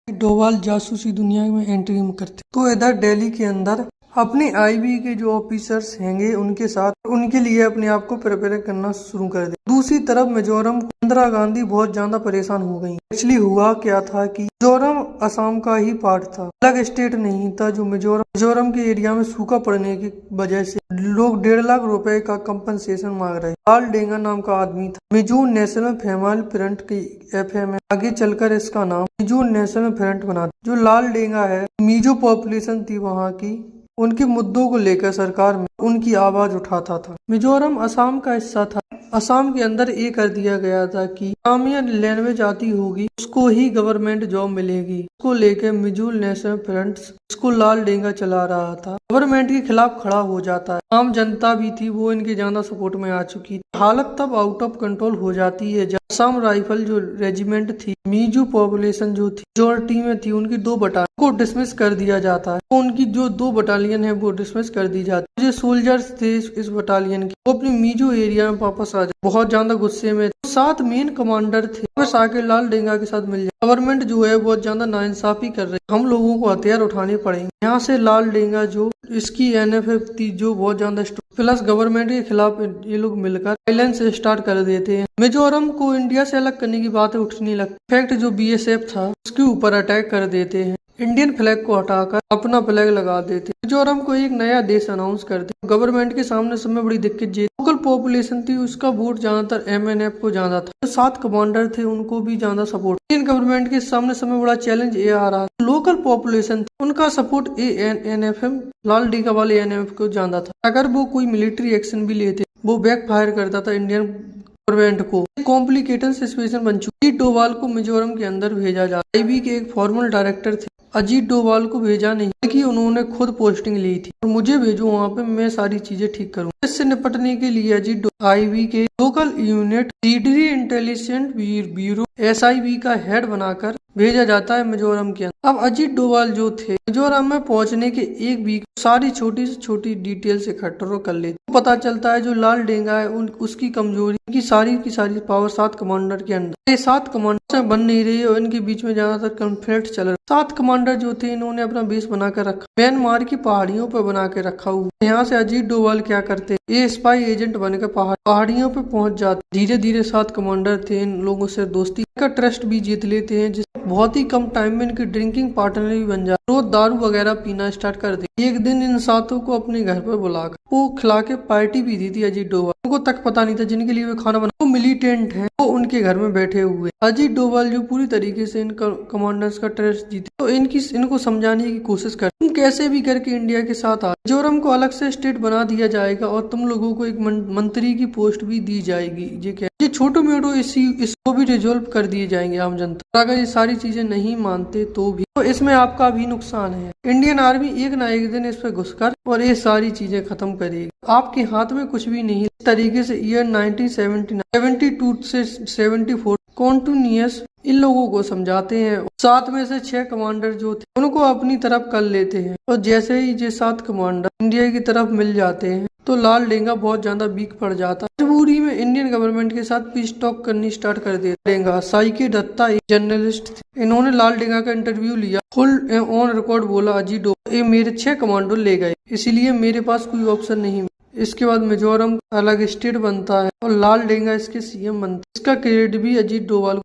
डोभाल जासूसी दुनिया में एंट्री करते। तो इधर दिल्ली के अंदर अपने आईबी के जो ऑफिसर्स हैंगे उनके साथ उनके लिए अपने आप को प्रिपेयर करना शुरू कर दे। दूसरी तरफ मिजोरम इंदिरा गांधी बहुत ज्यादा परेशान हो गई। एक्चुअली हुआ क्या था कि मिजोरम असम का ही पार्ट था, अलग स्टेट नहीं था। जो मिजोरम के एरिया में सूखा पड़ने की वजह से लोग 1.5 लाख रुपए का कंपनसेशन मांग रहे। लाल डेंगा नाम का आदमी था। मिजो नेशनल फैमिली फ्रंट की एफएम आगे चलकर इसका नाम मिजो नेशनल फ्रंट बना। जो लाल डेंगा है, मिजो पॉपुलेशन थी वहाँ की, उनके मुद्दों को लेकर सरकार में उनकी आवाज उठाता था। मिजोरम असम का हिस्सा था। असम के अंदर ये कर दिया गया था कि असमिया लैंग्वेज आती होगी उसको ही गवर्नमेंट जॉब मिलेगी। उसको लेकर मिजो नेशनल फ्रंट इसको लाल डेंगा चला रहा था। गवर्नमेंट के खिलाफ खड़ा हो जाता है। आम जनता भी थी, वो इनके ज्यादा सपोर्ट में आ चुकी थी। हालत तब आउट ऑफ कंट्रोल हो जाती है जब असम राइफल जो रेजिमेंट थी, मिजो पॉपुलेशन जो थी मेजोरिटी में थी, उनकी 2 बटालियन को डिसमिस कर दिया जाता है। तो उनकी जो 2 बटालियन है वो डिसमिस कर दी जाती है। जो सोल्जर्स थे इस बटालियन के वो अपनी मिजो एरिया में वापस आ जाए। बहुत ज्यादा गुस्से में 7 मेन कमांडर थे, वापस आके लाल डेंगा के साथ मिल जाए। गवर्नमेंट जो है बहुत ज्यादा नाइंसाफी कर रही है, हम लोगों को हथियार उठाने पड़ेंगे। यहाँ से लाल डेंगा जो इसकी एनएफएफ थी जो बहुत ज्यादा प्लस गवर्नमेंट के खिलाफ ये लोग मिलकर वायलेंस स्टार्ट कर देते हैं। मिजोरम को इंडिया से अलग करने की बातें उठने लगती। इनफैक्ट जो बीएसएफ था उसके ऊपर अटैक कर देते हैं। इंडियन फ्लैग को हटाकर अपना फ्लैग लगा देते। मिजोरम को एक नया देश अनाउंस करते। गवर्नमेंट के सामने समय बड़ी दिक्कत जी लोकल पॉपुलेशन थी, उसका वोट ज्यादातर एमएनएफ को ज्यादा था। जो 7 कमांडर थे उनको भी ज्यादा सपोर्ट। इंडियन गवर्नमेंट के सामने समय बड़ा चैलेंज ये आ रहा था, लोकल पॉपुलेशन उनका सपोर्ट एएनएफएम लाल डेंगा वाले एनएफ को ज्यादा था। अगर वो कोई मिलिट्री एक्शन भी लेते वो बैक फायर करता था इंडियन गवर्नमेंट को। कॉम्प्लिकेटेड सिचुएशन बन चुकी। अजीत डोभाल को मिजोरम के अंदर भेजा जा। आईबी के एक फॉर्मल डायरेक्टर थे, अजीत डोभाल को भेजा नहीं बल्कि उन्होंने खुद पोस्टिंग ली थी और मुझे भेजो वहाँ पे, मैं सारी चीजें ठीक करूँ। इससे निपटने के लिए अजीत आईबी के local unit subsidiary intelligence bureau SIB का हेड बनाकर भेजा जाता है मिजोरम के अंदर। अब अजीत डोभाल जो थे मिजोरम में पहुंचने के एक वीक सारी छोटी से छोटी डिटेल से इकट्ठा कर लेते। पता चलता है जो लाल डेंगा है उसकी कमजोरी की सारी पावर 7 कमांडर के अंदर। ये 7 कमांडर बन नहीं रही और इनके बीच में ज्यादातर कॉन्फ्लिक्ट चल रहा। 7 कमांडर जो थे इन्होंने अपना बेस बनाकर रखा म्यांमार की पहाड़ियों पर बना के रखा हुआ। यहाँ से अजीत डोभाल क्या करते, ये स्पाई एजेंट बनकर पहाड़ियों पे पहुंच जाते। धीरे धीरे 7 कमांडर थे, इन लोगों से दोस्ती का ट्रस्ट भी जीत लेते हैं। जिस बहुत ही कम टाइम में इनकी ड्रिंकिंग पार्टनर भी बन जाते। रोज दारू वगैरह पीना स्टार्ट कर दे। एक दिन इन 7 को अपने घर पर बुलाकर वो खिला के पार्टी भी दी थी अजीत डोभाल। उनको तक पता नहीं था जिनके लिए वे खाना बना वो मिलिटेंट है, वो उनके घर में बैठे हुए। अजीत डोभाल जो पूरी तरीके से इन कमांडर्स का ट्रस्ट जीते तो इनको समझाने की कोशिश कर तुम कैसे भी करके इंडिया के साथ आ। मिजोरम को अलग से स्टेट बना दिया जाएगा और तुम लोगों को एक मंत्री की पोस्ट भी दी जाएगी। ये छोटो मोटो इसको भी रिजोल्व कर दिए जाएंगे आम जनता। अगर ये सारी चीजें नहीं मानते तो इसमें आपका भी नुकसान है। इंडियन आर्मी एक ना एक दिन इस पे घुसकर और ये सारी चीजें खत्म करेगी। आपके हाथ में कुछ भी नहीं। इस तरीके से ईयर 1972 से 74 कॉन्टिन्यूअस इन लोगों को समझाते हैं। 7 में से 6 कमांडर जो थे उनको अपनी तरफ कर लेते हैं और जैसे ही ये 7 कमांडर इंडिया की तरफ मिल जाते हैं तो लाल डेंगा बहुत ज्यादा वीक पड़ जाता है। मजबूरी में इंडियन गवर्नमेंट के साथ पीस टॉक करनी स्टार्ट कर देते। डेंगा साइकी दत्ता एक जर्नलिस्ट थे, इन्होंने लाल डेंगा का इंटरव्यू लिया। फुल ऑन रिकॉर्ड बोला अजीत डोभाल ये मेरे 6 कमांडो ले गए, इसीलिए मेरे पास कोई ऑप्शन नहीं। इसके बाद मिजोरम अलग स्टेट बनता है और लाल डेंगा इसके सीएम बनता है। इसका क्रेडिट भी अजीत डोभाल